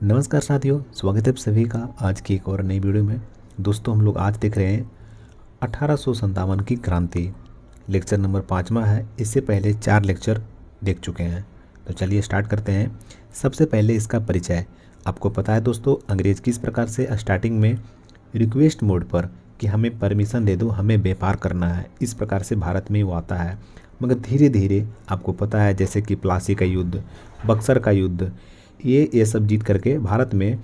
नमस्कार साथियों, स्वागत है आप सभी का आज की एक और नई वीडियो में। दोस्तों, हम लोग आज देख रहे हैं 1857 की क्रांति। लेक्चर नंबर 5वां है। इससे पहले 4 लेक्चर देख चुके हैं। तो चलिए स्टार्ट करते हैं। सबसे पहले इसका परिचय। आपको पता है दोस्तों, अंग्रेज़ किस प्रकार से स्टार्टिंग में रिक्वेस्ट मोड पर कि हमें परमिशन दे दो, हमें व्यापार करना है, इस प्रकार से भारत में वो आता है। मगर धीरे धीरे आपको पता है, जैसे कि प्लासी का युद्ध, बक्सर का युद्ध, ये सब जीत करके भारत में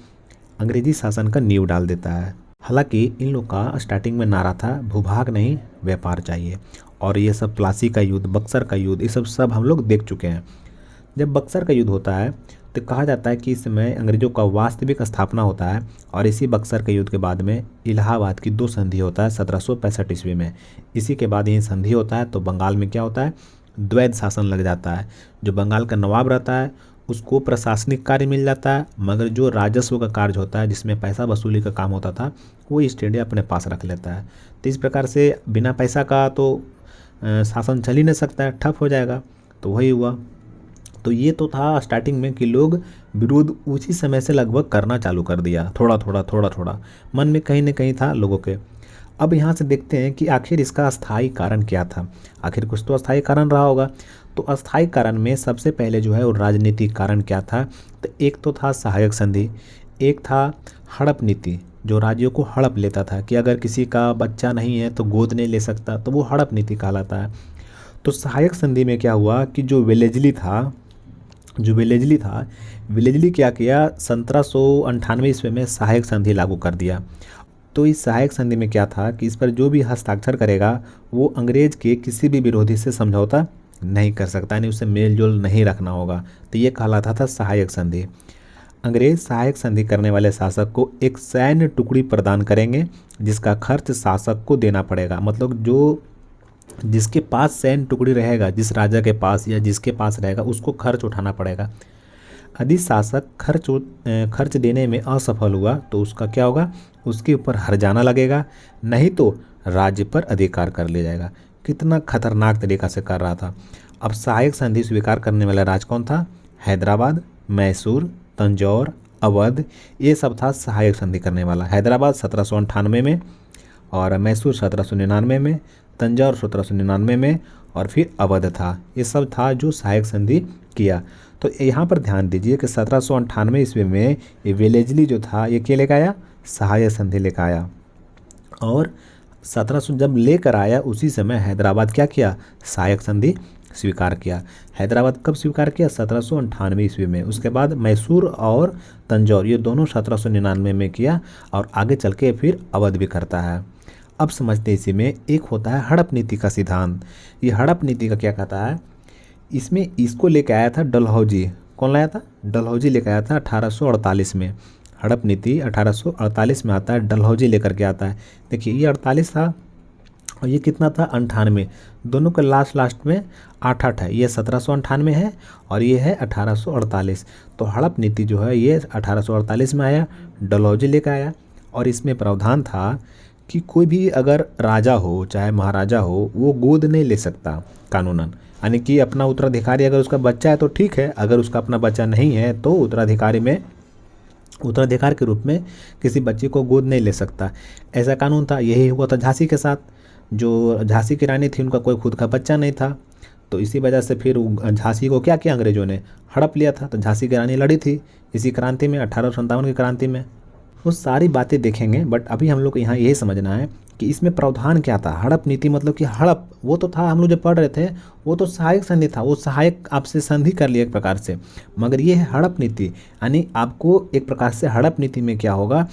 अंग्रेजी शासन का नींव डाल देता है। हालांकि इन लोग का स्टार्टिंग में नारा था भूभाग नहीं व्यापार चाहिए। और ये सब प्लासी का युद्ध, बक्सर का युद्ध, ये सब हम लोग देख चुके हैं। जब बक्सर का युद्ध होता है तो कहा जाता है कि इस समय अंग्रेज़ों का वास्तविक स्थापना होता है। और इसी बक्सर के युद्ध के बाद में इलाहाबाद की 2 संधि होता है 1765 ईस्वी में। इसी के बाद यही संधि होता है तो बंगाल में क्या होता है, द्वैध शासन लग जाता है। जो बंगाल का नवाब रहता है उसको प्रशासनिक कार्य मिल जाता है, मगर जो राजस्व का कार्य होता है, जिसमें पैसा वसूली का काम होता था, वो ईस्ट इंडिया अपने पास रख लेता है। तो इस प्रकार से बिना पैसा का तो शासन चल ही नहीं सकता है, ठप हो जाएगा। तो वही हुआ। तो ये तो था स्टार्टिंग में कि लोग विरोध उसी समय से लगभग करना चालू कर दिया, थोड़ा थोड़ा मन में कहीं ना कहीं था लोगों के। अब यहाँ से देखते हैं कि आखिर इसका अस्थायी कारण क्या था। आखिर कुछ तो अस्थायी कारण रहा होगा। तो अस्थायी कारण में सबसे पहले जो है वो राजनीतिक कारण क्या था। तो एक तो था सहायक संधि, एक था हड़प नीति, जो राज्यों को हड़प लेता था कि अगर किसी का बच्चा नहीं है तो गोद नहीं ले सकता, तो वो हड़प नीति कहलाता है। तो सहायक संधि में क्या हुआ कि जो विलेजली क्या किया, 1798 ईस्वी में सहायक संधि लागू कर दिया। तो इस सहायक संधि में क्या था कि इस पर जो भी हस्ताक्षर करेगा वो अंग्रेज के किसी भी विरोधी से समझौता नहीं कर सकता, यानी उससे मेल जोल नहीं रखना होगा। तो ये कहलाता था सहायक संधि। अंग्रेज सहायक संधि करने वाले शासक को एक सैन्य टुकड़ी प्रदान करेंगे जिसका खर्च शासक को देना पड़ेगा। मतलब जो जिसके पास सैन्य टुकड़ी रहेगा, जिस राजा के पास या जिसके पास रहेगा, उसको खर्च उठाना पड़ेगा। यदि शासक खर्च देने में असफल हुआ तो उसका क्या होगा, उसके ऊपर हर्जाना लगेगा, नहीं तो राज्य पर अधिकार कर लिया जाएगा। कितना खतरनाक तरीका से कर रहा था। अब सहायक संधि स्वीकार करने वाला राज कौन था? हैदराबाद, मैसूर, तंजौर, अवध, ये सब था सहायक संधि करने वाला। हैदराबाद 1798 में, और मैसूर 1799 में, तंजौर 1799 में, और फिर अवध था। ये सब था जो सहायक संधि किया। तो यहाँ पर ध्यान दीजिए कि 1798 ईस्वी में ये वेलेजली जो था ये क्या लेकर आया, सहायक संधि लेकर आया। और 1700 जब लेकर आया उसी समय हैदराबाद क्या किया, सहायक संधि स्वीकार किया। हैदराबाद कब स्वीकार किया? 1798 ईस्वी में। उसके बाद मैसूर और तंजौर ये दोनों 1799 में किया, और आगे चल के फिर अवध भी करता है। अब समझते इसी में एक होता है हड़प नीति का सिद्धांत। ये हड़प नीति का क्या कहता है, इसमें इसको लेकर आया था डलहौजी। कौन लाया था? डलहौजी लेकर आया था 1848 में। हड़प नीति 1848 में आता है, डलहौजी लेकर के आता है। देखिए ये 48 था और ये कितना था, 98। दोनों का लास्ट में 8 है। ये 1798 है और ये है 1848। तो हड़प नीति जो है ये 1848 में आया, डलहौजी लेकर आया। और इसमें प्रावधान था कि कोई भी अगर राजा हो चाहे महाराजा हो, वो गोद नहीं ले सकता कानूनन। यानी कि अपना उत्तराधिकारी अगर उसका बच्चा है तो ठीक है, अगर उसका अपना बच्चा नहीं है तो उत्तराधिकार के रूप में किसी बच्चे को गोद नहीं ले सकता। ऐसा कानून था। यही हुआ था झांसी के साथ। जो झांसी की रानी थी उनका कोई खुद का बच्चा नहीं था, तो इसी वजह से फिर झांसी को क्या किया, अंग्रेजों ने हड़प लिया था। तो झांसी की रानी लड़ी थी इसी क्रांति में, 1857 की क्रांति में। वो सारी बातें देखेंगे, बट अभी हम लोग को यहाँ यही समझना है कि इसमें प्रावधान क्या था। हड़प नीति मतलब कि हड़प वो तो था, हम लोग जो पढ़ रहे थे वो तो सहायक संधि था, वो सहायक आपसे संधि कर लिया एक प्रकार से। मगर ये है हड़प नीति, यानी आपको एक प्रकार से हड़प नीति में क्या होगा,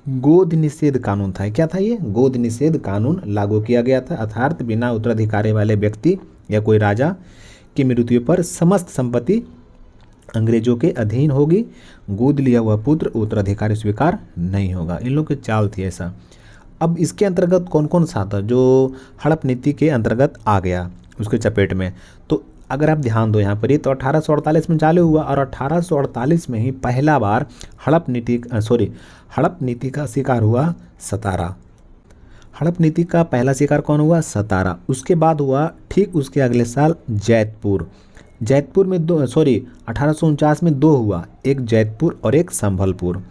गोद निषेध कानून था। क्या था ये? गोद निषेध कानून लागू किया गया था। अर्थात बिना उत्तराधिकारी वाले व्यक्ति या कोई राजा की मृत्यु पर समस्त संपत्ति अंग्रेजों के अधीन होगी। गोद लिया हुआ पुत्र उत्तराधिकारी स्वीकार नहीं होगा। इन लोगों की चाल थी ऐसा। अब इसके अंतर्गत कौन कौन सा था जो हड़प नीति के अंतर्गत आ गया उसके चपेट में? तो अगर आप ध्यान दो यहाँ पर ही, तो 1848 में चालू हुआ और 1848 में ही पहला बार हड़प नीति का शिकार हुआ सतारा। हड़प नीति का पहला शिकार कौन हुआ? सतारा। उसके बाद हुआ ठीक उसके अगले साल जैतपुर। जैतपुर में दो, सॉरी 1849 में दो हुआ, एक जैतपुर और एक संभलपुर।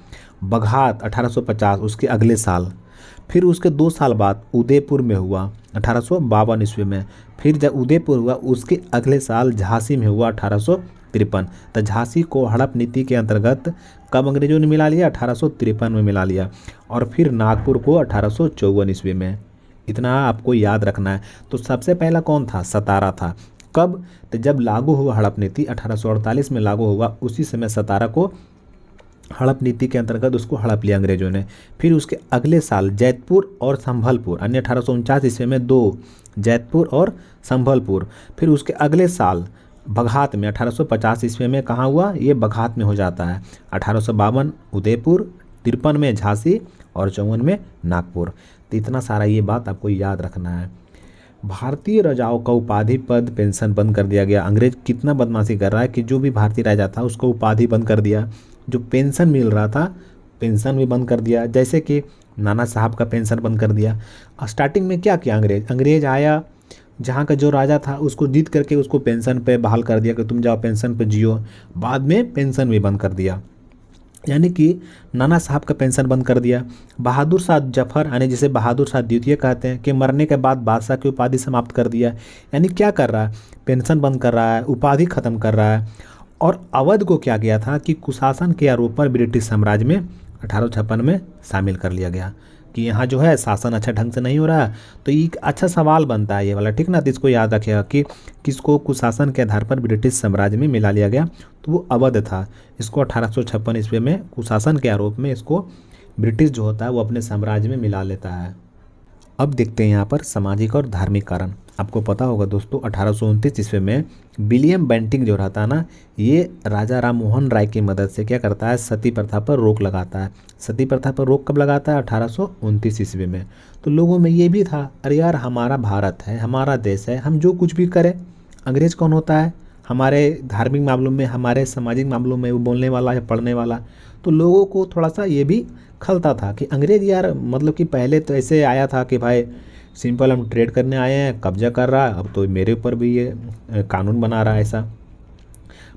बघात 1850 उसके अगले साल। फिर उसके 2 साल बाद उदयपुर में हुआ 1852 ईस्वी में। फिर जब उदयपुर हुआ उसके अगले साल झांसी में हुआ 1853। तो झांसी को हड़प नीति के अंतर्गत कब अंग्रेजों ने मिला लिया? 1853 में मिला लिया। और फिर नागपुर को 1854 ईस्वी में। इतना आपको याद रखना है। तो सबसे पहला कौन था? सतारा था। कब? तो जब लागू हुआ हड़प नीति 1848 में लागू हुआ, उसी समय सतारा को हड़प नीति के अंतर्गत उसको हड़प लिया अंग्रेजों ने। फिर उसके अगले साल जैतपुर और संभलपुर, अन्य 1849 ईस्वी में दो, जैतपुर और संभलपुर। फिर उसके अगले साल बघात में 1850 ईस्वी में कहाँ हुआ? ये बघात में हो जाता है। 1852 उदयपुर, 53 में झांसी और 54 में नागपुर। तो इतना सारा ये बात आपको याद रखना है। भारतीय राजाओं का उपाधि पद पेंशन बंद कर दिया गया। अंग्रेज कितना बदमाशी कर रहा है कि जो भी भारतीय राजा था उसको उपाधि बंद कर दिया, जो पेंशन मिल रहा था पेंशन भी बंद कर दिया। जैसे कि नाना साहब का पेंशन बंद कर दिया। स्टार्टिंग में क्या किया अंग्रेज आया, जहाँ का जो राजा था उसको जीत करके उसको पेंशन पे बहाल कर दिया कि तुम जाओ पेंशन पे जियो। बाद में पेंशन भी बंद कर दिया, यानी कि नाना साहब का पेंशन बंद कर दिया। बहादुर शाह जफर, यानी जिसे बहादुर शाह द्वितीय कहते हैं, कि मरने के बाद बादशाह की उपाधि समाप्त कर दिया। यानी क्या कर रहा है? पेंशन बंद कर रहा है, उपाधि खत्म कर रहा है। और अवध को क्या किया था कि कुशासन के आरोप पर ब्रिटिश साम्राज्य में 1856 में शामिल कर लिया गया कि यहाँ जो है शासन अच्छा ढंग से नहीं हो रहा। तो एक अच्छा सवाल बनता है ये वाला, ठीक ना? तो इसको याद रखिएगा कि किसको कुशासन के आधार पर ब्रिटिश साम्राज्य में मिला लिया गया, तो वो अवध था। इसको 1856 ईस्वी में कुशासन के आरोप में इसको ब्रिटिश जो होता है वो अपने साम्राज्य में मिला लेता है। अब देखते हैं यहाँ पर सामाजिक और धार्मिक कारण। आपको पता होगा दोस्तों 1829 ईस्वी में विलियम बेंटिंक जो रहता है ना, ये राजा राम मोहन राय की मदद से क्या करता है? सती प्रथा पर रोक लगाता है। सती प्रथा पर रोक कब लगाता है? 1829 ईस्वी में। तो लोगों में ये भी था, अरे यार हमारा भारत है, हमारा देश है, हम जो कुछ भी करें, अंग्रेज कौन होता है? हमारे धार्मिक मामलों में, हमारे सामाजिक मामलों में वो बोलने वाला है, पढ़ने वाला। तो लोगों को थोड़ा सा ये भी खलता था कि अंग्रेज यार, मतलब कि पहले तो ऐसे आया था कि भाई सिंपल हम ट्रेड करने आए हैं, कब्जा कर रहा है, अब तो मेरे ऊपर भी ये कानून बना रहा है ऐसा।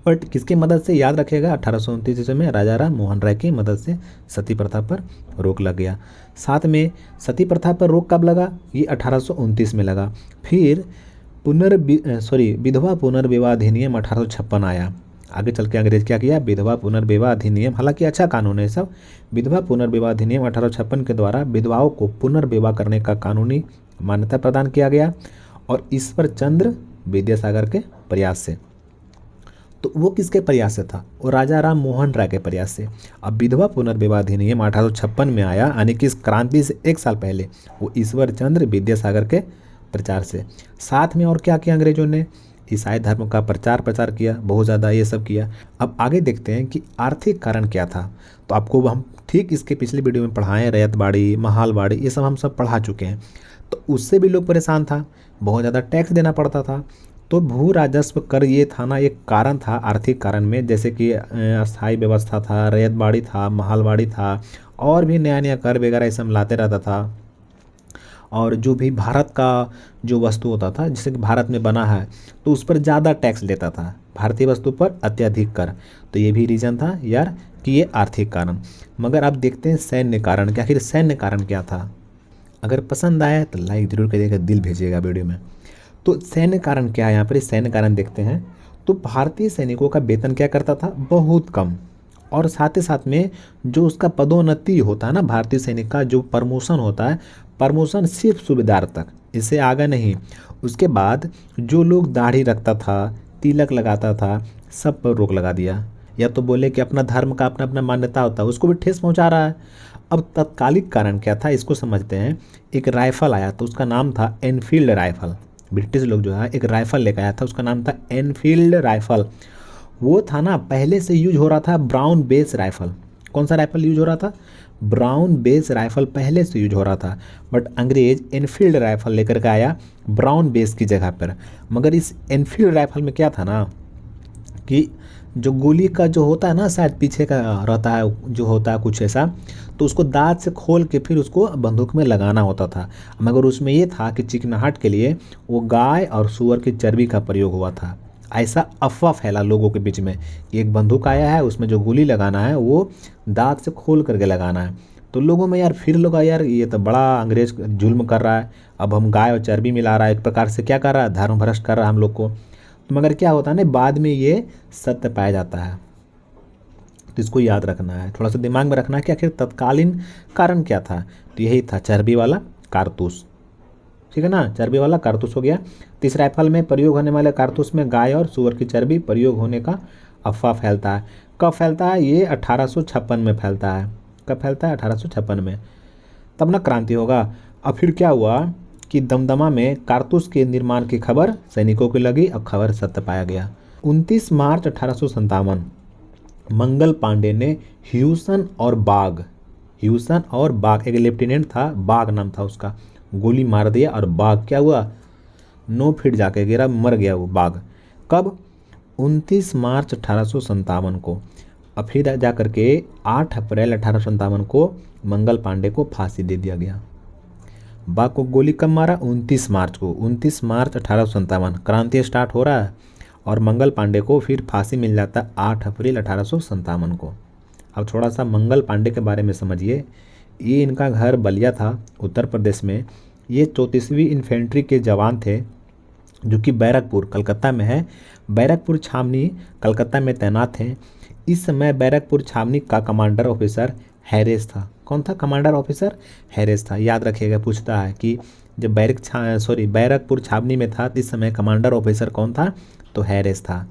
बट किसकी मदद से? याद रखिएगा 1829 ईस्वी में राजा राम मोहन राय की मदद से सती प्रथा पर रोक लग गया। साथ में सती प्रथा पर रोक कब लगा? ये 1829 में लगा। फिर विधवा पुनर्विवाह अधिनियम 1856 आया। आगे चल के अंग्रेज क्या किया? विधवा पुनर्विवाह अधिनियम, हालांकि अच्छा कानून है सब। विधवा पुनर्विवाह अधिनियम 1856 के द्वारा विधवाओं को पुनर्विवाह करने का कानूनी मान्यता प्रदान किया गया, और ईश्वर चंद्र विद्यासागर के प्रयास से। तो वो किसके प्रयास से था? वो राजा राम मोहन राय के प्रयास से। अब विधवा पुनर्विवाह अधिनियम 1856 में आया, यानी कि इस क्रांति से 1 साल पहले, वो ईश्वर चंद्र विद्यासागर के प्रचार से। साथ में और क्या किया अंग्रेजों ने? ईसाई धर्म का प्रचार किया, बहुत ज़्यादा ये सब किया। अब आगे देखते हैं कि आर्थिक कारण क्या था। तो आपको हम ठीक इसके पिछले वीडियो में पढ़ाएं, रैयतबाड़ी, महालबाड़ी, ये सब हम सब पढ़ा चुके हैं। तो उससे भी लोग परेशान था, बहुत ज़्यादा टैक्स देना पड़ता था। तो भू राजस्व कर ये था ना, एक कारण था आर्थिक कारण में, जैसे कि अस्थायी व्यवस्था था, रैयतबाड़ी था, महालबाड़ी था, और भी नया नया कर वगैरह ये सब लाते रहता था। और जो भी भारत का जो वस्तु होता था, जैसे कि भारत में बना है, तो उस पर ज़्यादा टैक्स लेता था, भारतीय वस्तु पर अत्यधिक कर। तो ये भी रीज़न था यार कि ये आर्थिक कारण। मगर अब देखते हैं सैन्य कारण, कि आखिर सैन्य कारण क्या था। अगर पसंद आए तो लाइक ज़रूर करिएगा, दिल भेजिएगा वीडियो में। तो सैन्य कारण क्या है यहाँ पर? सैन्य कारण देखते हैं। तो भारतीय सैनिकों का वेतन क्या करता था? बहुत कम। और साथ ही साथ में जो उसका पदोन्नति होता है ना, भारतीय सैनिक का जो प्रमोशन होता है, प्रमोशन सिर्फ सूबेदार तक, इससे आगे नहीं। उसके बाद जो लोग दाढ़ी रखता था, तिलक लगाता था, सब पर रोक लगा दिया। या तो बोले कि अपना धर्म का अपना अपना मान्यता होता है, उसको भी ठेस पहुंचा रहा है। अब तत्कालिक कारण क्या था, इसको समझते हैं। एक राइफल आया, तो उसका नाम था एनफील्ड राइफल। ब्रिटिश लोग जो है एक राइफल लेकर आया था, उसका नाम था एनफील्ड राइफल। वो था ना, पहले से यूज हो रहा था ब्राउन बेस राइफल। कौन सा राइफल यूज हो रहा था? ब्राउन बेस राइफल पहले से यूज हो रहा था। बट अंग्रेज एनफील्ड राइफल लेकर के आया ब्राउन बेस की जगह पर। मगर इस एनफील्ड राइफल में क्या था ना, कि जो गोली का जो होता है ना, शायद पीछे का रहता है, जो होता है कुछ ऐसा, तो उसको दांत से खोल के फिर उसको बंदूक में लगाना होता था। मगर उसमें ये था कि चिकनाहट के लिए वो गाय और सूअर की चर्बी का प्रयोग हुआ था। ऐसा अफवाह फैला लोगों के बीच में कि एक बंदूक आया है, उसमें जो गोली लगाना है वो दांत से खोल करके लगाना है। तो लोगों में यार फिर लोग यार ये तो बड़ा अंग्रेज जुल्म कर रहा है, अब हम गाय और चर्बी मिला रहा है, एक प्रकार से क्या कर रहा है, धर्म भ्रष्ट कर रहा है हम लोग को। तो मगर क्या होता है ना, बाद में ये सत्य पाया जाता है। तो इसको याद रखना है, थोड़ा सा दिमाग में रखना है कि आखिर तत्कालीन कारण क्या था। तो यही था, चर्बी वाला कारतूस। ठीक है ना, चर्बी वाला कारतूस हो गया। तो इस राइफल में प्रयोग होने वाले कारतूस में गाय और सुअर की चर्बी प्रयोग होने का अफवाह फैलता है। कब फैलता है? ये 1856 में फैलता है। कब फैलता है? 1856 में। तब ना क्रांति होगा। अब फिर क्या हुआ कि दमदमा में कारतूस के निर्माण की खबर सैनिकों को लगी, अब खबर सत्य पाया गया। 29 मार्च 1857 मंगल पांडे ने ह्यूसन और बाग एक लेफ्टिनेंट था, बाग नाम था उसका, गोली मार दिया और बाग क्या हुआ, 9 फीट जाके गिरा, मर गया वो बाग। कब? 29 मार्च 1857 को। और फिर जा करके 8 अप्रैल 1857 को मंगल पांडे को फांसी दे दिया गया। बाग को गोली कब मारा? 29 मार्च को। 29 मार्च 1857 क्रांति स्टार्ट हो रहा है और मंगल पांडे को फिर फांसी मिल जाता है 8 अप्रैल 1857 को। अब थोड़ा सा मंगल पांडे के बारे में समझिए। ये इनका घर बलिया था, उत्तर प्रदेश में। ये 34वीं इन्फेंट्री के जवान थे जो कि बैरकपुर कलकत्ता में है, बैरकपुर छावनी कलकत्ता में तैनात हैं। इस समय बैरकपुर छावनी का कमांडर ऑफिसर हैरिस था। कौन था कमांडर ऑफिसर? हैरिस था। याद रखिएगा, पूछता है कि जब बैरकपुर छावनी में था इस समय कमांडर ऑफिसर कौन था? तो हैरिस था।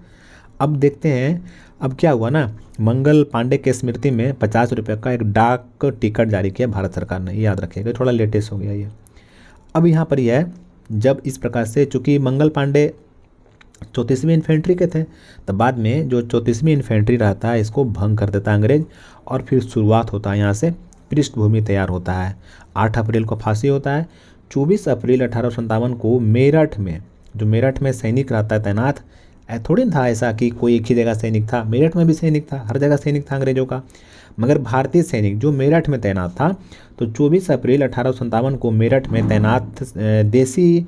अब देखते हैं अब क्या हुआ ना, मंगल पांडे के स्मृति में 50 रुपये का एक डाक टिकट जारी किया भारत सरकार ने। याद रखिएगा, थोड़ा लेटेस्ट हो गया ये। अब यहाँ पर यह है, जब इस प्रकार से चूंकि मंगल पांडे 34वीं इन्फेंट्री के थे, तो बाद में जो 34वीं इन्फेंट्री रहता है इसको भंग कर देता है अंग्रेज, और फिर शुरुआत होता है यहाँ से, पृष्ठभूमि तैयार होता है। 8 अप्रैल को फांसी होता है। 24 अप्रैल 1857 को मेरठ में, जो मेरठ में सैनिक रहता है तैनात, थोड़ी था ऐसा कि कोई एक ही जगह सैनिक था, मेरठ में भी सैनिक था, हर जगह सैनिक था अंग्रेजों का, मगर भारतीय सैनिक जो मेरठ में तैनात था। तो 24 अप्रैल 1857 को मेरठ में तैनात देसी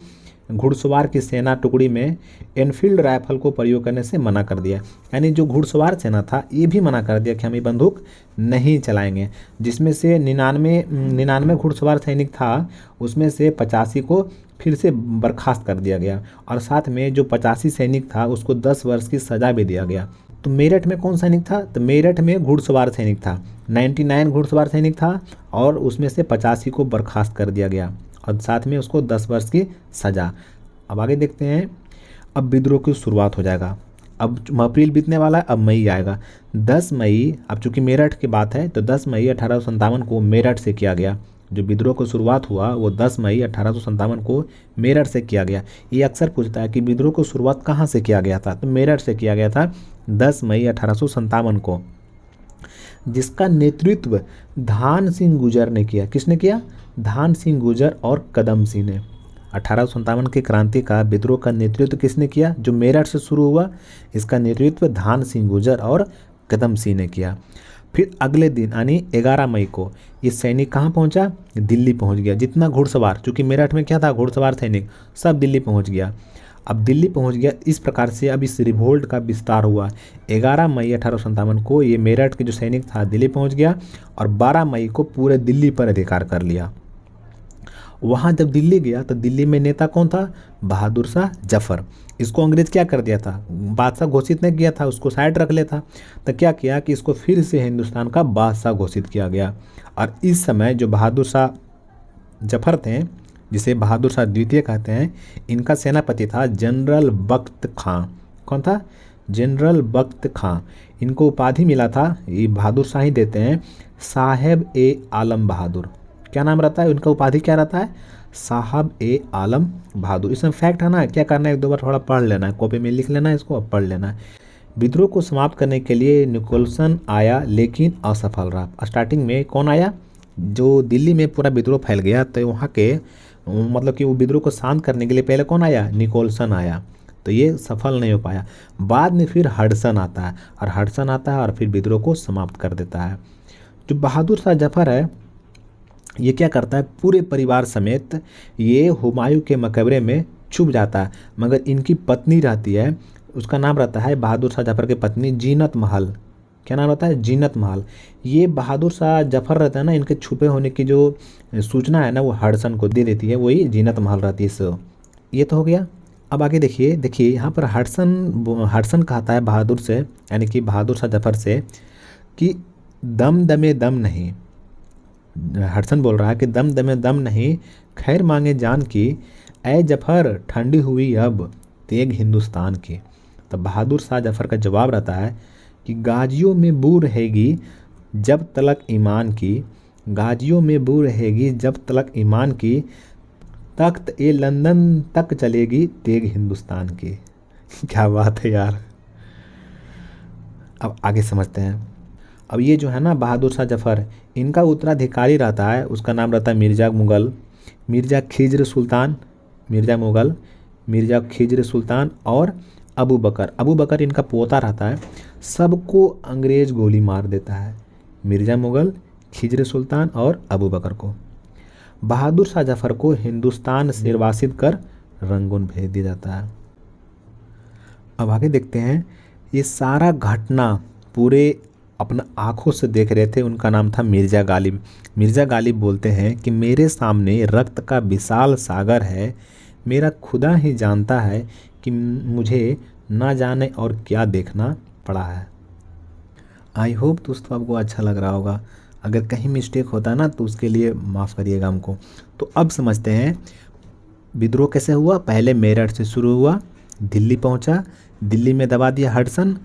घुड़सवार की सेना टुकड़ी में एनफील्ड राइफल को प्रयोग करने से मना कर दिया। यानी जो घुड़सवार सेना था ये भी मना कर दिया कि हम ये बंदूक नहीं चलाएंगे। जिसमें से 99 घुड़सवार सैनिक था, उसमें से 85 को फिर से बर्खास्त कर दिया गया, और साथ में जो 85 सैनिक था उसको 10 वर्ष की सज़ा भी दिया गया। तो मेरठ में कौन सैनिक था? तो मेरठ में घुड़सवार सैनिक था, 99 घुड़सवार सैनिक था, और उसमें से 85 को बर्खास्त कर दिया गया, और साथ में उसको 10 वर्ष की सज़ा। अब आगे देखते हैं। अब विद्रोह की शुरुआत हो जाएगा। अब अप्रैल बीतने वाला है, अब मई आएगा। 10 मई, अब चूंकि मेरठ की बात है तो 10 मई 1857 को मेरठ से किया गया। जो विद्रोह की शुरुआत हुआ वो 10 मई 1857 को मेरठ से किया गया। ये अक्सर पूछता है कि विद्रोह की शुरुआत कहाँ से किया गया था, तो मेरठ से किया गया था 10 मई 1857 को, जिसका नेतृत्व धान सिंह गुजर ने किया। किसने किया? धान सिंह गुजर और कदम सिंह ने। 1857 की क्रांति का विद्रोह का नेतृत्व किसने किया? जो मेरठ से शुरू हुआ, इसका नेतृत्व धान सिंह गुजर और कदम सिंह ने किया। फिर अगले दिन यानी 11 मई को ये सैनिक कहाँ पहुँचा? दिल्ली पहुँच गया। जितना घुड़सवार, चूँकि मेरठ में क्या था, घुड़सवार सैनिक, सब दिल्ली पहुँच गया। अब दिल्ली पहुंच गया। इस प्रकार से अब इस रिवोल्ट का विस्तार हुआ। 11 मई 1857 को ये मेरठ के जो सैनिक था दिल्ली पहुंच गया, और 12 मई को पूरे दिल्ली पर अधिकार कर लिया। वहाँ जब दिल्ली गया तो दिल्ली में नेता कौन था? बहादुर शाह जफर। इसको अंग्रेज क्या कर दिया था? बादशाह घोषित नहीं किया था, उसको साइड रख लेता। तो क्या किया कि इसको फिर से हिंदुस्तान का बादशाह घोषित किया गया। और इस समय जो बहादुर शाह जफर थे, जिसे बहादुर शाह द्वितीय कहते हैं, इनका सेनापति था जनरल बख्त खां। कौन था? जनरल बख्त खां। इनको उपाधि मिला था, ये बहादुर शाह ही देते हैं, साहेब ए आलम बहादुर। क्या नाम रहता है उनका? उपाधि क्या रहता है? साहब ए आलम बहादुर। इसमें फैक्ट है ना, क्या करना है, एक दो बार थोड़ा पढ़ लेना है, कॉपी में लिख लेना है, इसको अब पढ़ लेना है। विद्रोह को समाप्त करने के लिए निकोलसन आया लेकिन असफल रहा। स्टार्टिंग में कौन आया? जो दिल्ली में पूरा विद्रोह फैल गया तो वहाँ के मतलब कि वो विद्रोह को शांत करने के लिए पहले कौन आया? निकोलसन आया। तो ये सफल नहीं हो पाया। बाद में फिर हडसन आता है, और हडसन आता है और फिर विद्रोह को समाप्त कर देता है। जो बहादुर शाह जफर है ये क्या करता है? पूरे परिवार समेत ये हुमायूं के मकबरे में छुप जाता है, मगर इनकी पत्नी रहती है उसका नाम रहता है बहादुर शाह जफर की पत्नी जीनत महल। क्या नाम रहता है? जीनत महल। ये बहादुर शाह जफर रहता है ना, इनके छुपे होने की जो सूचना है ना वो हडसन को दे देती है, वही जीनत महल रहती है इस। ये तो हो गया। अब आगे देखिए, यहाँ पर हडसन कहता है बहादुर से, यानी कि बहादुर शाह जफर से कि दम दमे दम नहीं। हडसन बोल रहा है कि दम दमे दम नहीं, खैर मांगे जान की, ऐ जफर ठंडी हुई अब तेग हिंदुस्तान की। तब बहादुर शाह जफर का जवाब रहता है कि गाजियों में बू रहेगी जब तलक ईमान की, गाजियों में बू रहेगी जब तलक ईमान की, तख्त ए लंदन तक चलेगी तेग हिंदुस्तान की। क्या बात है यार। अब आगे समझते हैं। अब ये जो है ना बहादुर शाह जफर, इनका उत्तराधिकारी रहता है, उसका नाम रहता है मिर्ज़ा मुग़ल, मिर्ज़ा खिज्र सुल्तान, मिर्ज़ा मुग़ल, मिर्ज़ा खिज्र सुल्तान और अबू बकर। अबू बकर इनका पोता रहता है। सबको अंग्रेज़ गोली मार देता है, मिर्ज़ा मुग़ल, खिज्र सुल्तान और अबू बकर को। बहादुर शाह जफर को हिंदुस्तान से निर्वासित कर रंगून भेज दिया जाता है। अब आगे देखते हैं। ये सारा घटना पूरे अपना आँखों से देख रहे थे, उनका नाम था मिर्ज़ा गालिब। मिर्ज़ा गालिब बोलते हैं कि मेरे सामने रक्त का विशाल सागर है, मेरा खुदा ही जानता है कि मुझे ना जाने और क्या देखना पड़ा है। आई होप दोस्तों आपको अच्छा लग रहा होगा। अगर कहीं मिस्टेक होता ना तो उसके लिए माफ़ करिएगा हमको। तो अब समझते हैं विद्रोह कैसे हुआ। पहले मेरठ से शुरू हुआ, दिल्ली पहुंचा, दिल्ली में दबा दिया हडसन।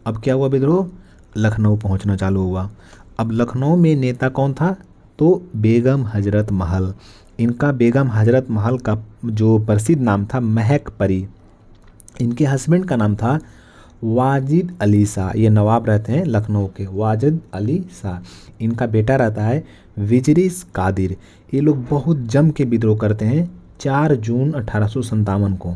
अब क्या हुआ विद्रोह, लखनऊ पहुंचना चालू हुआ। अब लखनऊ में नेता कौन था, तो बेगम हजरत महल। इनका बेगम हजरत महल का जो प्रसिद्ध नाम था महक परी। इनके हस्बैंड का नाम था वाजिद अली शाह। ये नवाब रहते हैं लखनऊ के, वाजिद अली शाह। इनका बेटा रहता है विजरिस कादिर। ये लोग बहुत जम के विद्रोह करते हैं 4 जून 1857 को।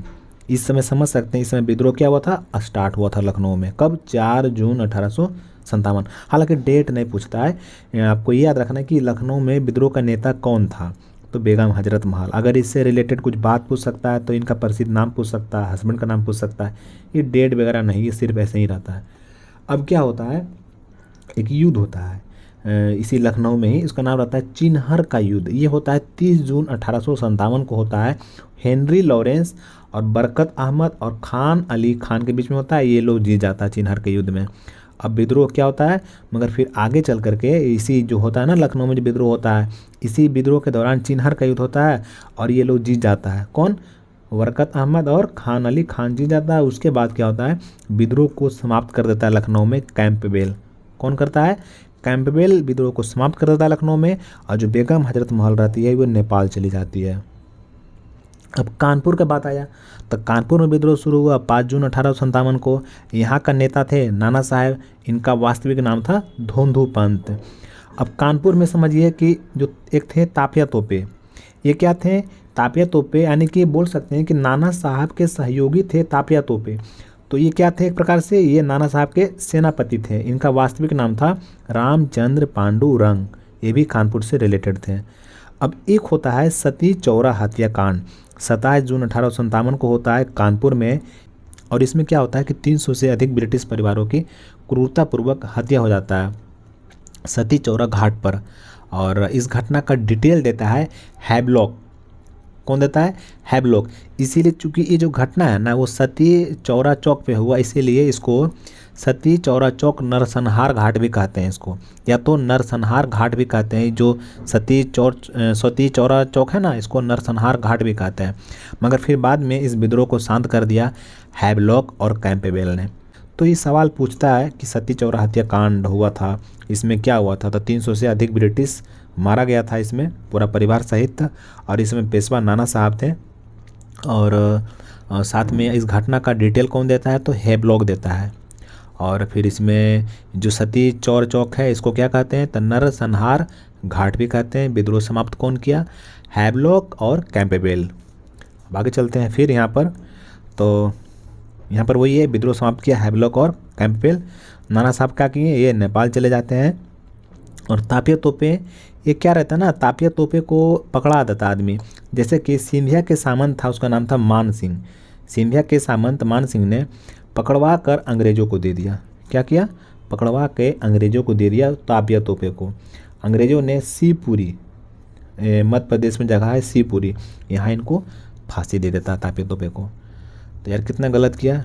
इस समय समझ सकते हैं इस समय विद्रोह क्या हुआ था, स्टार्ट हुआ था लखनऊ में। कब? 4 जून 1857। हालांकि डेट नहीं पूछता है, आपको ये याद रखना है कि लखनऊ में विद्रोह का नेता कौन था, तो बेगम हजरत महल। अगर इससे रिलेटेड कुछ बात पूछ सकता है तो इनका प्रसिद्ध नाम पूछ सकता है, हस्बैंड का नाम पूछ सकता है। ये डेट वगैरह नहीं, ये सिर्फ ऐसे ही रहता है। अब क्या होता है, एक युद्ध होता है इसी लखनऊ में ही, इसका नाम रहता है चिन्हर का युद्ध। ये होता है 30 जून 1857 को होता है। हेनरी लॉरेंस और बरकत अहमद और खान अली खान के बीच में होता है। ये लोग जीत जाता है चिन्हर के युद्ध में। अब विद्रोह क्या होता है, मगर फिर आगे चल करके इसी जो होता है ना लखनऊ में जो विद्रोह होता है, इसी विद्रोह के दौरान चिन्हर का युद्ध होता है और ये लोग जीत जाता है। कौन? बरकत अहमद और खान अली खान जीत जाता है। उसके बाद क्या होता है, विद्रोह को समाप्त कर देता है लखनऊ में कैंपबेल। कौन करता है? कैंपबेल विद्रोह को समाप्त कर देता है लखनऊ में। और जो बेगम हजरत महल रहती है वो नेपाल चली जाती है। अब कानपुर का बात आया तो कानपुर में विद्रोह शुरू हुआ 5 जून 1857 को। यहाँ का नेता थे नाना साहब, इनका वास्तविक नाम था धोंधू पंत। अब कानपुर में समझिए कि जो एक थे तापिया तोपे। ये क्या थे? तापिया तोपे, यानी कि बोल सकते हैं कि नाना साहब के सहयोगी थे तापिया तोपे। तो ये क्या थे, एक प्रकार से ये नाना साहब के सेनापति थे। इनका वास्तविक नाम था रामचंद्र पांडुरंग। ये भी कानपुर से रिलेटेड थे। अब एक होता है सती चौरा हत्याकांड, 27 जून 1857 को होता है कानपुर में। और इसमें क्या होता है कि 300 से अधिक ब्रिटिश परिवारों की क्रूरतापूर्वक हत्या हो जाता है सती चौरा घाट पर। और इस घटना का डिटेल देता है हैवलॉक। कौन देता है? हैवलॉक। इसीलिए चूंकि ये जो घटना है ना वो सती चौरा चौक पे हुआ, इसीलिए इसको सती चौरा चौक नरसंहार घाट भी कहते हैं इसको, या तो नरसंहार घाट भी कहते हैं। जो सती चौरा चौक है ना, इसको नरसंहार घाट भी कहते हैं। मगर फिर बाद में इस विद्रोह को शांत कर दिया हैवलॉक और कैंपबेल ने। तो ये सवाल पूछता है कि सती चौरा हत्याकांड हुआ था, इसमें क्या हुआ था? तो 300 से अधिक ब्रिटिश मारा गया था इसमें, पूरा परिवार सहित। और इसमें पेशवा नाना साहब थे। और साथ में इस घटना का डिटेल कौन देता है? तो हैवलॉक देता है। और फिर इसमें जो सती चौर चौक है इसको क्या कहते हैं? तो नरसंहार घाट भी कहते हैं। विद्रोह समाप्त कौन किया? हैवलॉक और कैंपबेल। अब आगे चलते हैं फिर यहाँ पर। तो यहाँ पर वही है, विद्रोह समाप्त किया हैवलॉक और कैंपबेल। नाना साहब क्या किए? ये नेपाल चले जाते हैं। और तापिया तोपे, ये क्या रहता है ना, तापिया तोपे को पकड़ा देता आदमी। जैसे कि सिंधिया के सामंत था, उसका नाम था मान सिंह। सिंधिया के सामंत मान सिंह ने पकड़वा कर अंग्रेजों को दे दिया। क्या किया? पकड़वा के अंग्रेजों को दे दिया तापिया तोपे को। अंग्रेजों ने शिवपुरी, मध्य प्रदेश में जगह है शिवपुरी, यहाँ इनको फांसी दे देता तापिया तोपे को। तो यार कितना गलत किया।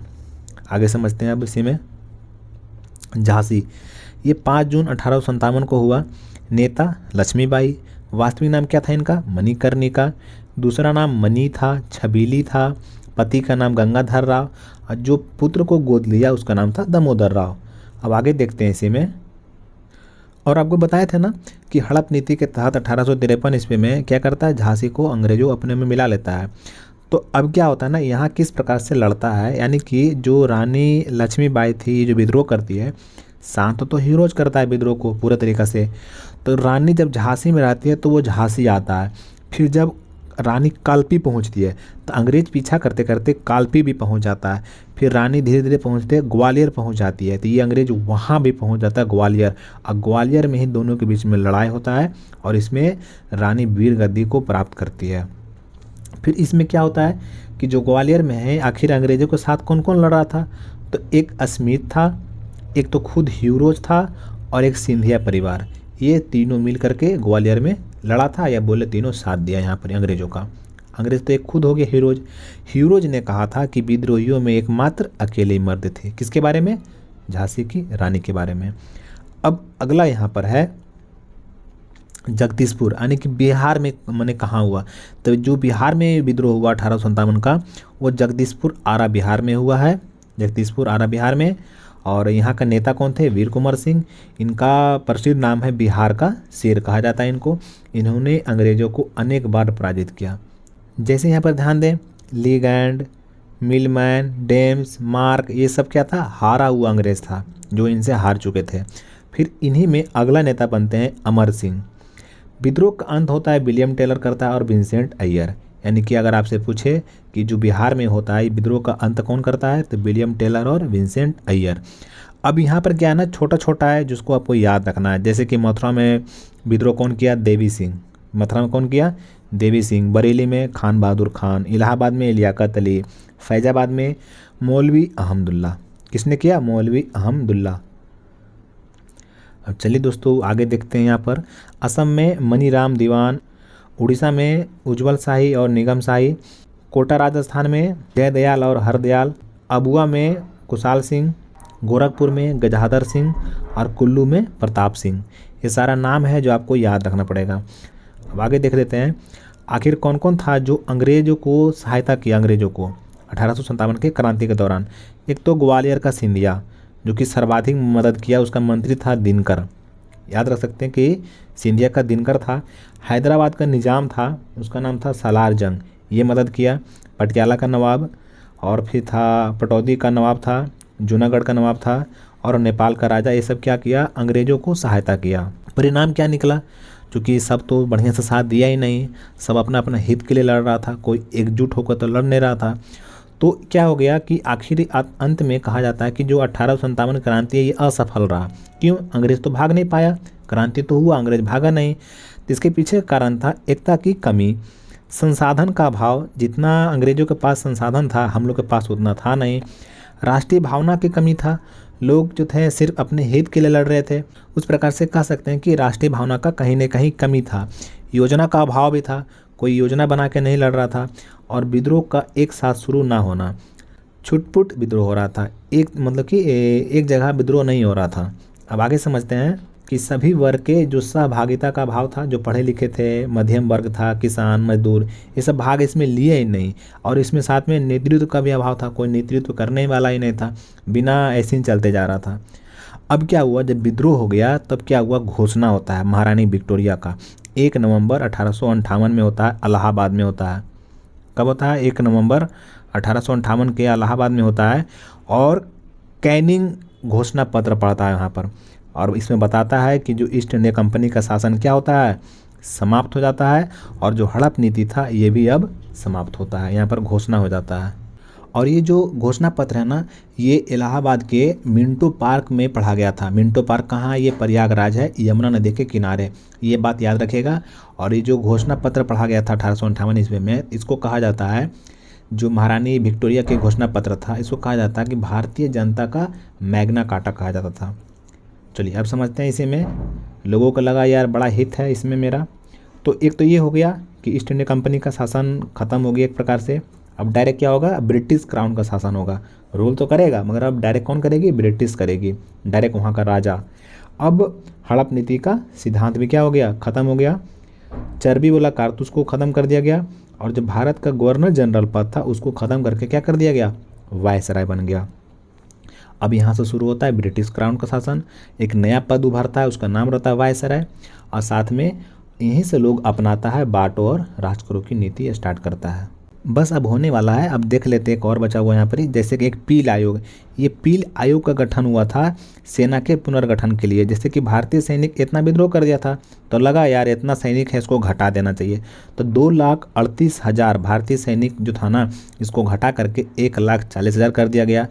आगे समझते हैं अब इसी में। झांसी, ये 5 जून 1857 को हुआ। नेता लक्ष्मीबाई, वास्तविक नाम क्या था इनका? मणिकर्णिका। दूसरा नाम मनी था, छबीली था। पति का नाम गंगाधर राव और जो पुत्र को गोद लिया उसका नाम था दामोदर राव। अब आगे देखते हैं इसी में। और आपको बताया था ना कि हड़प नीति के तहत 1853 ईस्वी में क्या करता है, झांसी को अंग्रेजों अपने में मिला लेता है। तो अब क्या होता है ना, यहाँ किस प्रकार से लड़ता है, यानी कि जो रानी लक्ष्मीबाई थी जो विद्रोह करती है, शांत तो हीरोज करता है विद्रोह को पूरे तरीक़ा से। तो रानी जब झांसी में रहती है तो वो झांसी आता है। फिर जब रानी कालपी पहुंचती है तो अंग्रेज पीछा करते करते कालपी भी पहुंच जाता है। फिर रानी धीरे धीरे पहुंचते ग्वालियर पहुंच जाती है, तो ये अंग्रेज वहाँ भी पहुंच जाता है ग्वालियर। और ग्वालियर में ही दोनों के बीच में लड़ाई होता है और इसमें रानी वीर गद्दी को प्राप्त करती है। फिर इसमें क्या होता है कि जो ग्वालियर में है, आखिर अंग्रेजों के साथ कौन कौन लड़ रहा था? तो एक स्मिथ था, एक तो खुद ह्यूरोज था और एक सिंधिया परिवार। ये तीनों मिल करके ग्वालियर में लड़ा था, या बोले तीनों साथ दिया यहाँ पर अंग्रेजों का। अंग्रेज तो एक खुद हो गए ह्यूरोज। ह्यूरोज ने कहा था कि विद्रोहियों में एकमात्र अकेले मर्द थे। किसके बारे में? झांसी की रानी के बारे में। अब अगला यहाँ पर है जगदीशपुर, यानी कि बिहार में मैंने कहाँ हुआ, तो जो बिहार में विद्रोह हुआ 1857 का, वो जगदीशपुर आरा बिहार में हुआ है। जगदीशपुर आरा बिहार में। और यहाँ का नेता कौन थे? वीर कुंवर सिंह। इनका प्रसिद्ध नाम है बिहार का शेर कहा जाता है इनको। इन्होंने अंग्रेजों को अनेक बार पराजित किया। जैसे यहाँ पर ध्यान दें, लीगैंड, मिलमैन, डेम्स, मार्क, ये सब क्या था? हारा हुआ अंग्रेज था जो इनसे हार चुके थे। फिर इन्हीं में अगला नेता बनते हैं अमर सिंह। विद्रोह का अंत होता है विलियम टेलर करता है और विंसेंट अय्यर। यानी कि अगर आपसे पूछे कि जो बिहार में होता है विद्रोह का अंत कौन करता है, तो विलियम टेलर और विंसेंट अय्यर। अब यहाँ पर क्या है ना, छोटा छोटा है जिसको आपको याद रखना है। जैसे कि मथुरा में विद्रोह कौन किया? देवी सिंह। मथुरा में कौन किया? देवी सिंह। बरेली में खान बहादुर खान। इलाहाबाद में लियाकत अली। फैजाबाद में मौलवी अहमदुल्ला। किसने किया? मौलवी अहमदुल्ला। अब चलिए दोस्तों आगे देखते हैं। यहाँ पर असम में मनीराम दीवान, उड़ीसा में उज्जवल शाही और निगम शाही, कोटा राजस्थान में जयदयाल और हरदयाल, अबुआ में कुशाल सिंह, गोरखपुर में गजाधर सिंह और कुल्लू में प्रताप सिंह। ये सारा नाम है जो आपको याद रखना पड़ेगा। अब आगे देख लेते हैं आखिर कौन कौन था जो अंग्रेजों को सहायता किया अंग्रेजों को 1857 के क्रांति के दौरान। एक तो ग्वालियर का सिंधिया जो कि सर्वाधिक मदद किया, उसका मंत्री था दिनकर। याद रख सकते हैं कि सिंधिया का दिनकर था। हैदराबाद का निजाम था, उसका नाम था सालार जंग, ये मदद किया। पटियाला का नवाब और फिर था पटौदी का नवाब था, जूनागढ़ का नवाब था और नेपाल का राजा। ये सब क्या किया? अंग्रेजों को सहायता किया। परिणाम क्या निकला? क्योंकि सब तो बढ़िया से साथ दिया ही नहीं, सब अपना अपना हित के लिए लड़ रहा था, कोई एकजुट होकर तो लड़ नहीं रहा था। तो क्या हो गया कि आखिरी अंत में कहा जाता है कि जो 1857 क्रांति है ये असफल रहा। क्यों? अंग्रेज तो भाग नहीं पाया, क्रांति तो हुआ, अंग्रेज भागा नहीं। तो इसके पीछे कारण था एकता की कमी, संसाधन का अभाव। जितना अंग्रेजों के पास संसाधन था हम लोग के पास उतना था नहीं। राष्ट्रीय भावना की कमी था, लोग जो थे सिर्फ अपने हित के लिए लड़ रहे थे। उस प्रकार से कह सकते हैं कि राष्ट्रीय भावना का कहीं न कहीं कमी था। योजना का अभाव भी था, कोई योजना बना के नहीं लड़ रहा था। और विद्रोह का एक साथ शुरू ना होना, छुटपुट विद्रोह हो रहा था, एक मतलब कि एक जगह विद्रोह नहीं हो रहा था। अब आगे समझते हैं कि सभी वर्ग के जो सहभागिता का भाव था, जो पढ़े लिखे थे, मध्यम वर्ग था, किसान, मजदूर, ये सब भाग इसमें लिए ही नहीं। और इसमें साथ में नेतृत्व का भी अभाव था, कोई नेतृत्व करने वाला ही नहीं था, बिना ऐसे ही चलते जा रहा था। अब क्या हुआ, जब विद्रोह हो गया तब क्या हुआ, घोषणा होता है महारानी विक्टोरिया का। 1 नवंबर 1858 में होता है, इलाहाबाद में होता है। कब होता है? 1 नवंबर 1858 के इलाहाबाद में होता है। और कैनिंग घोषणा पत्र पढ़ता है यहाँ पर, और इसमें बताता है कि जो ईस्ट इंडिया कंपनी का शासन क्या होता है, समाप्त हो जाता है। और जो हड़प नीति था ये भी अब समाप्त होता है, यहाँ पर घोषणा हो जाता है। और ये जो घोषणा पत्र है ना, ये इलाहाबाद के मिंटो पार्क में पढ़ा गया था। मिंटो पार्क कहाँ है? ये प्रयागराज है, यमुना नदी के किनारे, ये बात याद रखेगा। और ये जो घोषणा पत्र पढ़ा गया था 1858 ईस्वी में, इसको कहा जाता है जो महारानी विक्टोरिया के घोषणा पत्र था, इसको कहा जाता है कि भारतीय जनता का मैग्ना कार्टा कहा जाता था। चलिए अब समझते हैं इसी में, लोगों को लगा यार बड़ा हित है इसमें मेरा। तो एक तो ये हो गया कि ईस्ट इंडिया कंपनी का शासन खत्म हो गया एक प्रकार से। अब डायरेक्ट क्या होगा, ब्रिटिश क्राउन का शासन होगा। रूल तो करेगा मगर अब डायरेक्ट कौन करेगी, ब्रिटिश करेगी, डायरेक्ट वहाँ का राजा। अब हड़प नीति का सिद्धांत भी क्या हो गया, ख़त्म हो गया। चर्बी वाला कारतूस को ख़त्म कर दिया गया और जो भारत का गवर्नर जनरल पद था उसको ख़त्म करके क्या कर दिया गया, वायसराय बन गया। अब यहाँ से शुरू होता है ब्रिटिश क्राउन का शासन, एक नया पद उभरता है, उसका नाम रहता है वायसराय, और साथ में यहीं से लोग अपनाता है बांटो और राज करो की नीति स्टार्ट करता है। बस अब होने वाला है, अब देख लेते हैं एक और बचा हुआ यहाँ पर ही, जैसे कि एक पील आयोग। ये पील आयोग का गठन हुआ था सेना के पुनर्गठन के लिए। जैसे कि भारतीय सैनिक इतना विद्रोह कर दिया था तो लगा यार इतना सैनिक है इसको घटा देना चाहिए, तो 2,38,000 भारतीय सैनिक जो था ना इसको घटा करके 1,40,000 कर दिया गया।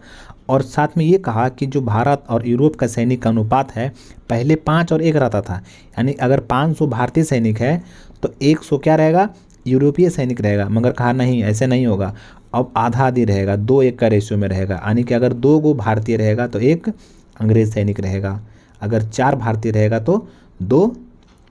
और साथ में ये कहा कि जो भारत और यूरोप का सैनिक का अनुपात है पहले 5 और 1 रहता था, यानी अगर 500 भारतीय सैनिक है तो 100 क्या रहेगा, यूरोपीय सैनिक रहेगा। मगर कहा नहीं ऐसे नहीं होगा, अब आधा आधी रहेगा, 2-1 का रेशियो में रहेगा, यानी कि अगर 2 गो भारतीय रहेगा तो 1 अंग्रेज सैनिक रहेगा, अगर 4 भारतीय रहेगा तो 2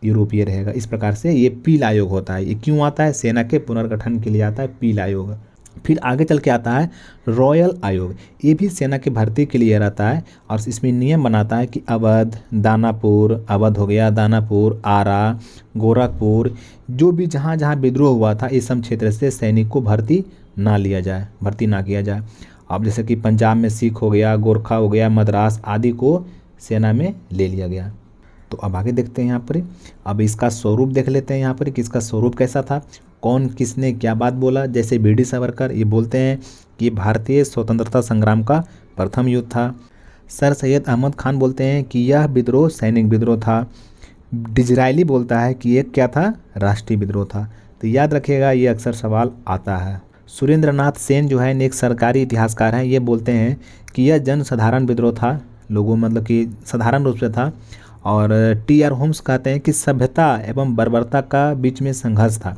यूरोपीय रहेगा। इस प्रकार से ये पील आयोग होता है। ये क्यों आता है, सेना के पुनर्गठन के लिए आता है पील आयोग। फिर आगे चल के आता है रॉयल आयोग, ये भी सेना की भर्ती के लिए रहता है और इसमें नियम बनाता है कि अवध, दानापुर, अवध हो गया, दानापुर, आरा, गोरखपुर, जो भी जहाँ जहाँ विद्रोह हुआ था इस सब क्षेत्र से सैनिक को भर्ती ना किया जाए। अब जैसे कि पंजाब में सिख हो गया, गोरखा हो गया, मद्रास आदि को सेना में ले लिया गया। तो अब आगे देखते हैं यहाँ पर, अब इसका स्वरूप देख लेते हैं यहाँ पर कि इसका स्वरूप कैसा था, कौन किसने क्या बात बोला। जैसे बीडी सावरकर ये बोलते हैं कि भारतीय स्वतंत्रता संग्राम का प्रथम युद्ध था। सर सैयद अहमद खान बोलते हैं कि यह विद्रोह सैनिक विद्रोह था। डिजरायली बोलता है कि यह क्या था, राष्ट्रीय विद्रोह था। तो याद रखिएगा ये अक्सर सवाल आता है। सुरेंद्र नाथ सेन जो है एक सरकारी इतिहासकार हैं, ये बोलते हैं कि यह जन साधारण विद्रोह था, लोगों मतलब कि साधारण रूप से था। और टी.आर. होम्स कहते हैं कि सभ्यता एवं बर्बरता का बीच में संघर्ष था।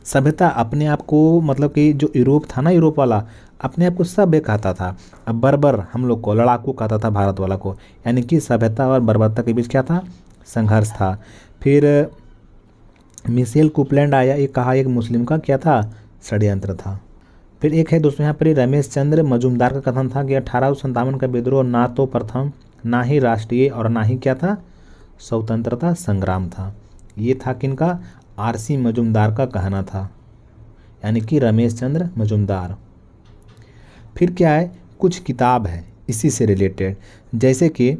सभ्यता अपने आप को मतलब कि जो यूरोप था ना, यूरोप वाला अपने आप को सभ्य कहता था, अब बर्बर हम लोग को लड़ाकू कहता था भारत वाला को, यानी कि सभ्यता और बर्बरता के बीच क्या था, संघर्ष था। फिर मिशेल कुपलैंड आया, ये कहा एक मुस्लिम का क्या था, षड्यंत्र था। फिर एक है दोस्तों यहाँ पर रमेश चंद्र मजूमदार का कथन था कि 1857 का विद्रोह ना तो प्रथम, ना ही राष्ट्रीय और ना ही क्या था, स्वतंत्रता संग्राम था। ये था किनका, आर.सी. मजूमदार का कहना था, यानी कि रमेश चंद्र मजूमदार। फिर क्या है, कुछ किताब है इसी से रिलेटेड, जैसे कि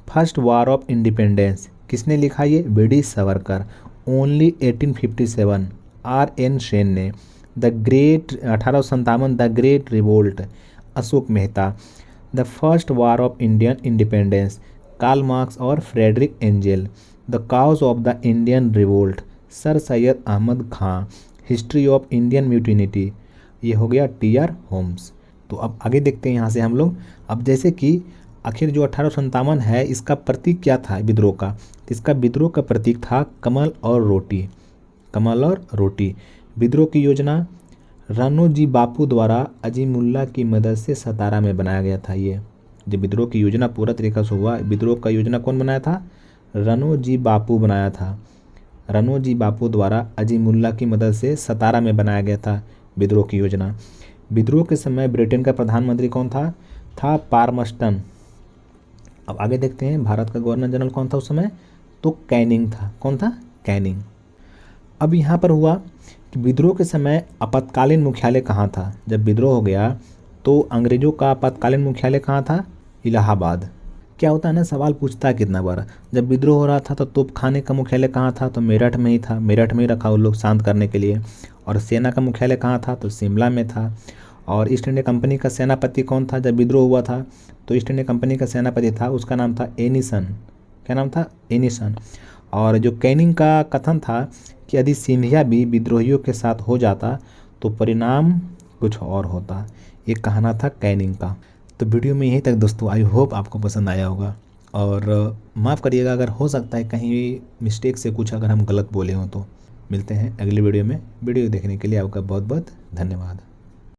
फर्स्ट वॉर ऑफ इंडिपेंडेंस किसने लिखा, ये BD Savarkar, only 1857 R.N. Sen ने। The great 1857 the great revolt Ashok Mehta. The first war of Indian independence Karl Marx और Frederick Engel. The cause of the Indian revolt sir Syed Ahmad Khan. History of Indian mutiny, ये हो गया TR. Holmes. तो अब आगे देखते हैं यहाँ से हम लोग। अब जैसे कि आखिर जो 1857 है इसका प्रतीक क्या था विद्रोह का, तो इसका विद्रोह का प्रतीक था कमल और रोटी, कमल और रोटी। विद्रोह की योजना रानोजी बापू द्वारा अजीमुल्ला की मदद से सतारा में बनाया गया था। ये जो विद्रोह की योजना पूरा तरीका से हुआ, विद्रोह का योजना कौन बनाया था, रानोजी बापू बनाया था। रानोजी बापू द्वारा अजीमुल्ला की मदद से सतारा में बनाया गया था विद्रोह की योजना। विद्रोह के समय ब्रिटेन का प्रधानमंत्री कौन था पार्मस्टन। अब आगे देखते हैं भारत का गवर्नर जनरल कौन था उस समय, तो कैनिंग था। कौन था, कैनिंग। अब यहाँ पर हुआ कि विद्रोह के समय आपातकालीन मुख्यालय कहाँ था। जब विद्रोह हो गया तो अंग्रेजों का आपातकालीन मुख्यालय कहाँ था, इलाहाबाद। क्या होता है ना, सवाल पूछता है कितना बार। जब विद्रोह हो रहा था तो तोपखाने का मुख्यालय कहाँ था, तो मेरठ में ही था, मेरठ में ही रखा उन लोग शांत करने के लिए। और सेना का मुख्यालय कहाँ था, तो शिमला में था। और ईस्ट इंडिया कंपनी का सेनापति कौन था जब विद्रोह हुआ था, तो ईस्ट इंडिया कंपनी का सेनापति था, उसका नाम था एनीसन। क्या नाम था, एनीसन। और जो कैनिंग का कथन था कि यदि सिंधिया भी विद्रोहियों के साथ हो जाता तो परिणाम कुछ और होता, ये कहना था कैनिंग का। तो वीडियो में यहीं तक दोस्तों, आई होप आपको पसंद आया होगा। और माफ़ करिएगा अगर हो सकता है कहीं मिस्टेक से कुछ अगर हम गलत बोले हों तो। मिलते हैं अगली वीडियो में। वीडियो देखने के लिए आपका बहुत बहुत धन्यवाद।